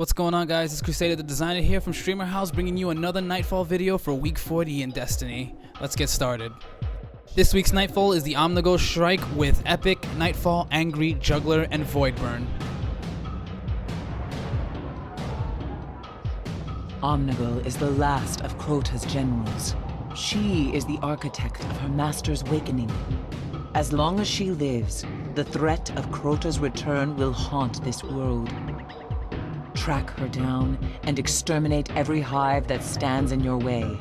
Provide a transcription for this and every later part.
What's going on, guys? It's Crusader the Designer here from Streamer House, bringing you another Nightfall video for week 40 in Destiny. Let's get started. This week's Nightfall is the Omnigul Strike with Epic, Nightfall, Angry, Juggler, and Voidburn. Omnigul is the last of Crota's generals. She is the architect of her master's awakening. As long as she lives, the threat of Crota's return will haunt this world. Track her down and exterminate every hive that stands in your way.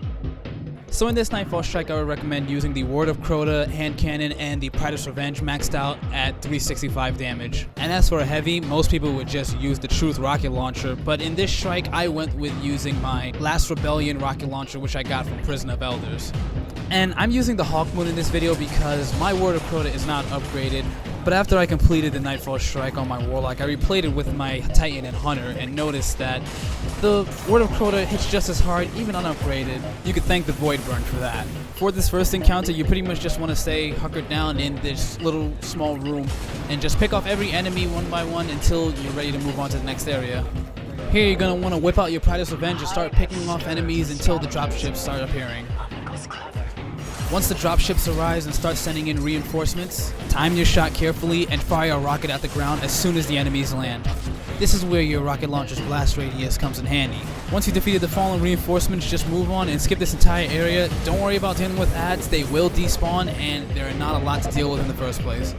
So in this Nightfall Strike, I would recommend using the Ward of Crota, Hand Cannon, and the Pride's Revenge maxed out at 365 damage. And as for a heavy, most people would just use the Truth Rocket Launcher, but in this strike, I went with using my Last Rebellion Rocket Launcher, which I got from Prison of Elders. And I'm using the Hawk Moon in this video because my Ward of Crota is not upgraded. But after I completed the Nightfall Strike on my Warlock, I replayed it with my Titan and Hunter and noticed that the Ward of Crota hits just as hard, even unupgraded. You could thank the Voidburn for that. For this first encounter, you pretty much just want to stay hunkered down in this little small room and just pick off every enemy one by one until you're ready to move on to the next area. Here you're going to want to whip out your Pride's Revenge and start picking off enemies until the dropships start appearing. Once the dropships arise and start sending in reinforcements, time your shot carefully and fire a rocket at the ground as soon as the enemies land. This is where your rocket launcher's blast radius comes in handy. Once you've defeated the fallen reinforcements, just move on and skip this entire area. Don't worry about dealing with ads, they will despawn and there are not a lot to deal with in the first place.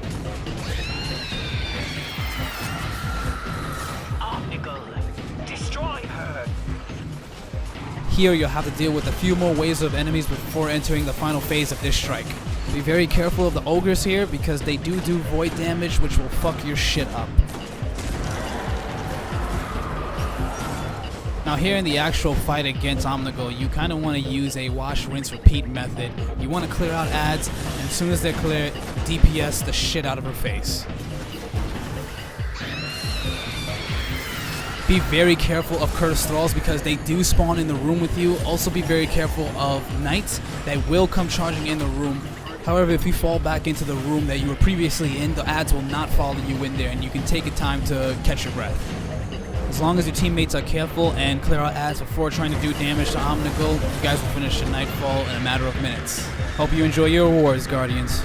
Omnigul, destroy her! Here you'll have to deal with a few more waves of enemies before entering the final phase of this strike. Be very careful of the ogres here because they do void damage, which will fuck your shit up. Now here in the actual fight against Omnigul, you kind of want to use a wash, rinse, repeat method. You want to clear out ads, and as soon as they're cleared, DPS the shit out of her face. Be very careful of Curtis Thralls because they do spawn in the room with you. Also be very careful of Knights that will come charging in the room. However, if you fall back into the room that you were previously in, the ads will not follow you in there and you can take your time to catch your breath. As long as your teammates are careful and clear out ads before trying to do damage to Omnigul, you guys will finish the Nightfall in a matter of minutes. Hope you enjoy your rewards, Guardians.